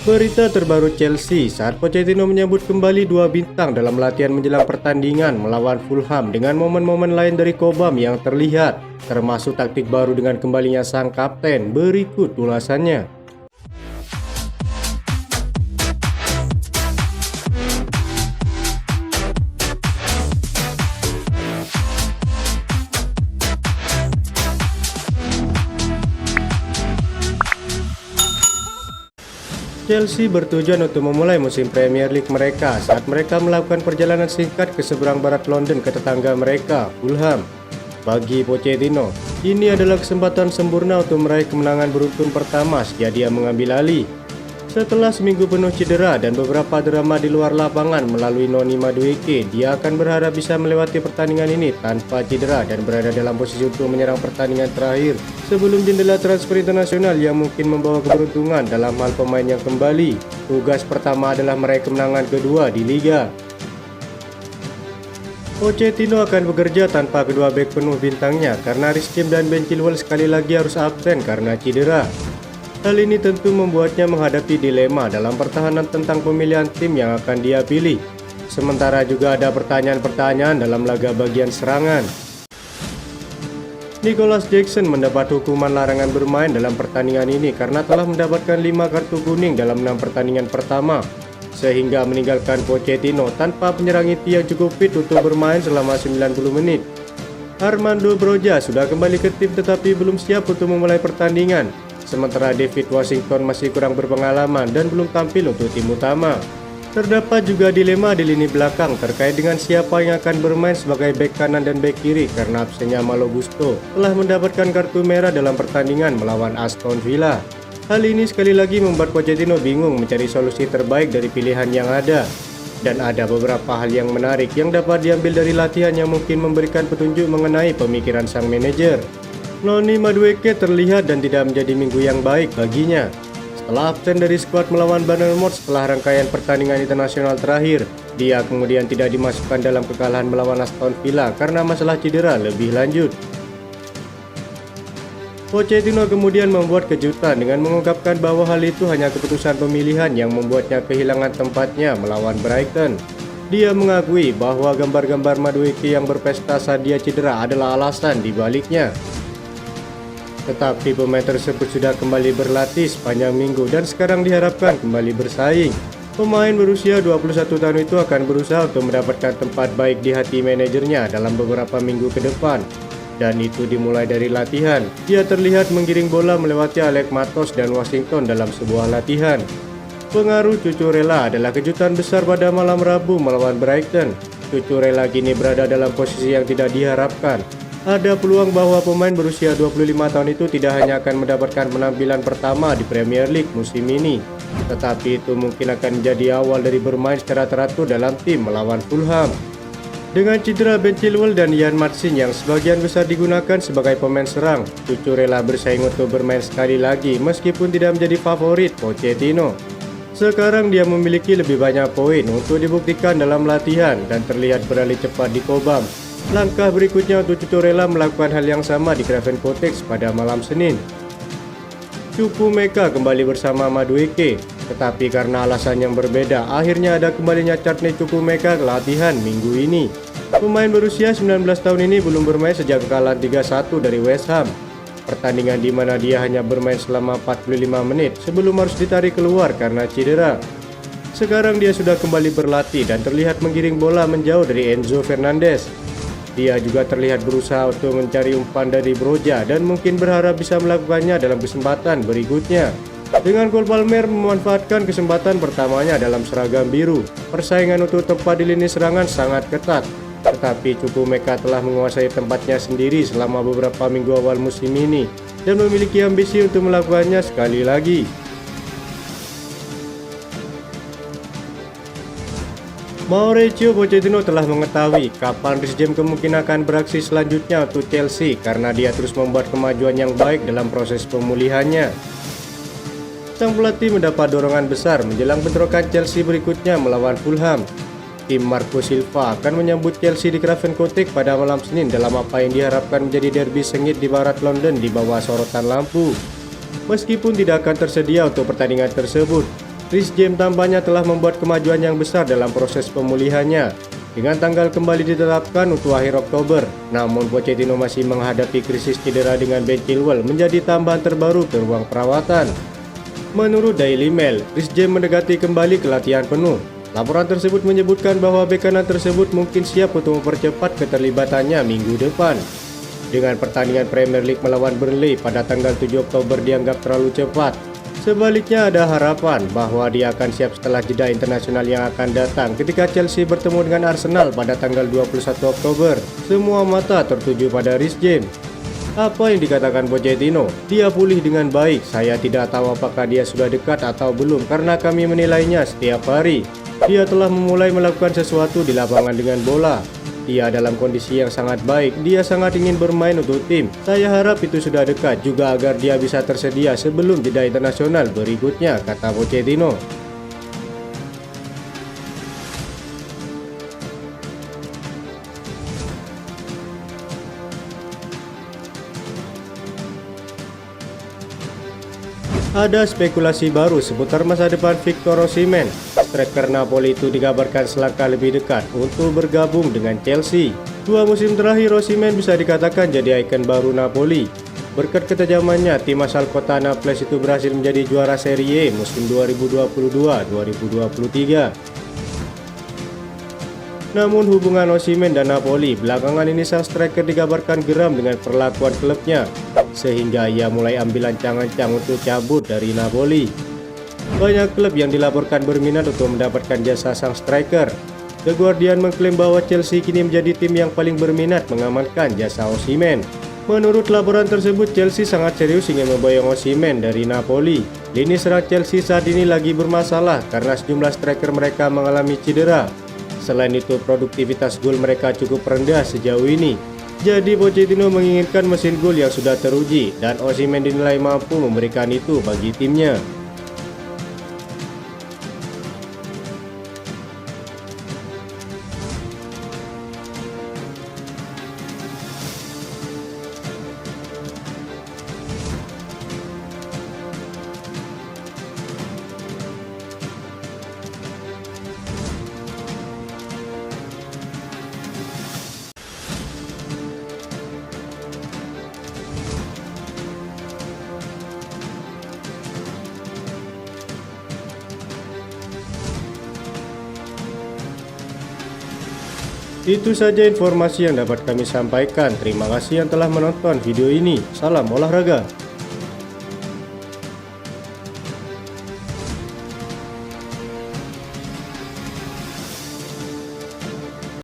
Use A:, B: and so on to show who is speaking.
A: Berita terbaru Chelsea saat Pochettino menyambut kembali 2 bintang dalam latihan menjelang pertandingan melawan Fulham dengan momen-momen lain dari Cobham yang terlihat, termasuk taktik baru dengan kembalinya sang kapten. Berikut ulasannya. Chelsea bertujuan untuk memulai musim Premier League mereka saat mereka melakukan perjalanan singkat ke seberang barat London ke tetangga mereka, Fulham. Bagi Pochettino, ini adalah kesempatan sempurna untuk meraih kemenangan beruntun pertama sejak dia mengambil alih. Setelah seminggu penuh cedera dan beberapa drama di luar lapangan melalui Noni Madueke, dia akan berharap bisa melewati pertandingan ini tanpa cedera dan berada dalam posisi untuk menyerang pertandingan terakhir sebelum jendela transfer internasional yang mungkin membawa keberuntungan dalam hal pemain yang kembali. Tugas pertama adalah meraih kemenangan kedua di Liga. Pochettino akan bekerja tanpa kedua bek penuh bintangnya karena Reece James dan Ben Chilwell sekali lagi harus absen karena cedera. Hal ini tentu membuatnya menghadapi dilema dalam pertahanan tentang pemilihan tim yang akan dia pilih. Sementara juga ada pertanyaan-pertanyaan dalam laga bagian serangan. Nicholas Jackson mendapat hukuman larangan bermain dalam pertandingan ini karena telah mendapatkan 5 kartu kuning dalam 6 pertandingan pertama, sehingga meninggalkan Pochettino tanpa penyerang inti yang cukup fit untuk bermain selama 90 menit. Armando Broja sudah kembali ke tim tetapi belum siap untuk memulai pertandingan. Sementara David Washington masih kurang berpengalaman dan belum tampil untuk tim utama. Terdapat juga dilema di lini belakang terkait dengan siapa yang akan bermain sebagai bek kanan dan bek kiri karena absennya Malo Gusto telah mendapatkan kartu merah dalam pertandingan melawan Aston Villa. Hal ini sekali lagi membuat Pochettino bingung mencari solusi terbaik dari pilihan yang ada. Dan ada beberapa hal yang menarik yang dapat diambil dari latihan yang mungkin memberikan petunjuk mengenai pemikiran sang manajer. Noni Madueke terlihat dan tidak menjadi minggu yang baik baginya. Setelah absen dari skuad melawan Bournemouth setelah rangkaian pertandingan internasional terakhir, dia kemudian tidak dimasukkan dalam kekalahan melawan Aston Villa karena masalah cedera lebih lanjut. Pochettino kemudian membuat kejutan dengan mengungkapkan bahwa hal itu hanya keputusan pemilihan yang membuatnya kehilangan tempatnya melawan Brighton. Dia mengakui bahwa gambar-gambar Madueke yang berpesta saat dia cedera adalah alasan di baliknya. Tetapi pemain tersebut sudah kembali berlatih sepanjang minggu dan sekarang diharapkan kembali bersaing. Pemain berusia 21 tahun itu akan berusaha untuk mendapatkan tempat baik di hati manajernya dalam beberapa minggu ke depan. Dan itu dimulai dari latihan. Dia terlihat menggiring bola melewati Alex Matos dan Washington dalam sebuah latihan. Pengaruh Cucurella adalah kejutan besar pada malam Rabu melawan Brighton. Cucurella kini berada dalam posisi yang tidak diharapkan. Ada peluang bahwa pemain berusia 25 tahun itu tidak hanya akan mendapatkan penampilan pertama di Premier League musim ini, tetapi itu mungkin akan menjadi awal dari bermain secara teratur dalam tim melawan Fulham. Dengan cedera Ben Chilwell dan Ian Martin yang sebagian besar digunakan sebagai pemain serang, Cucurella bersaing untuk bermain sekali lagi meskipun tidak menjadi favorit Pochettino. Sekarang dia memiliki lebih banyak poin untuk dibuktikan dalam latihan dan terlihat beralih cepat di Cobham. Langkah berikutnya untuk Cucurella melakukan hal yang sama di Craven Cottage pada malam Senin. Chukwuemeka kembali bersama Madueke, tetapi karena alasan yang berbeda, akhirnya ada kembalinya Courtney Chukwuemeka ke latihan minggu ini. Pemain berusia 19 tahun ini belum bermain sejak kekalahan 3-1 dari West Ham. Pertandingan di mana dia hanya bermain selama 45 menit sebelum harus ditarik keluar karena cedera. Sekarang dia sudah kembali berlatih dan terlihat menggiring bola menjauh dari Enzo Fernandez. Dia juga terlihat berusaha untuk mencari umpan dari Broja dan mungkin berharap bisa melakukannya dalam kesempatan berikutnya. Dengan Cole Palmer memanfaatkan kesempatan pertamanya dalam seragam biru, persaingan untuk tempat di lini serangan sangat ketat. Tetapi Chukwuemeka telah menguasai tempatnya sendiri selama beberapa minggu awal musim ini dan memiliki ambisi untuk melakukannya sekali lagi. Mauricio Pochettino telah mengetahui kapan Reece James kemungkinan akan beraksi selanjutnya untuk Chelsea karena dia terus membuat kemajuan yang baik dalam proses pemulihannya. Sang pelatih mendapat dorongan besar menjelang bentrokan Chelsea berikutnya melawan Fulham. Tim Marco Silva akan menyambut Chelsea di Craven Cottage pada malam Senin dalam apa yang diharapkan menjadi derby sengit di barat London di bawah sorotan lampu. Meskipun tidak akan tersedia untuk pertandingan tersebut, Reece James tampaknya telah membuat kemajuan yang besar dalam proses pemulihannya dengan tanggal kembali ditetapkan untuk akhir Oktober. Namun Pochettino masih menghadapi krisis cedera dengan Ben Chilwell menjadi tambahan terbaru ke ruang perawatan. Menurut Daily Mail, Reece James mendekati kembali ke latihan penuh. Laporan tersebut menyebutkan bahwa bek kanan tersebut mungkin siap untuk mempercepat keterlibatannya minggu depan. Dengan pertandingan Premier League melawan Burnley pada tanggal 7 Oktober dianggap terlalu cepat. Sebaliknya ada harapan bahwa dia akan siap setelah jeda internasional yang akan datang ketika Chelsea bertemu dengan Arsenal pada tanggal 21 Oktober. Semua mata tertuju pada Reece James. Apa yang dikatakan Pochettino? Dia pulih dengan baik. Saya tidak tahu apakah dia sudah dekat atau belum karena kami menilainya setiap hari. Dia telah memulai melakukan sesuatu di lapangan dengan bola. Dia dalam kondisi yang sangat baik, dia sangat ingin bermain untuk tim. Saya harap itu sudah dekat juga agar dia bisa tersedia sebelum jeda internasional berikutnya, kata Pochettino. Ada spekulasi baru seputar masa depan Victor Osimhen. Striker Napoli itu dikabarkan selangkah lebih dekat untuk bergabung dengan Chelsea. 2 musim terakhir Osimhen bisa dikatakan jadi ikon baru Napoli. Berkat ketajamannya, tim asal kota Naples itu berhasil menjadi juara Serie A musim 2022-2023. Namun hubungan Osimhen dan Napoli belakangan ini sang striker dikabarkan geram dengan perlakuan klubnya, sehingga ia mulai ambil ancang-ancang untuk cabut dari Napoli. Banyak klub yang dilaporkan berminat untuk mendapatkan jasa sang striker. The Guardian mengklaim bahwa Chelsea kini menjadi tim yang paling berminat mengamankan jasa Osimhen. Menurut laporan tersebut, Chelsea sangat serius ingin memboyong Osimhen dari Napoli. Lini serang Chelsea saat ini lagi bermasalah karena sejumlah striker mereka mengalami cedera. Selain itu, produktivitas gol mereka cukup rendah sejauh ini. Jadi Pochettino menginginkan mesin gol yang sudah teruji dan Osimhen dinilai mampu memberikan itu bagi timnya. Itu saja informasi yang dapat kami sampaikan. Terima kasih yang telah menonton video ini. Salam olahraga.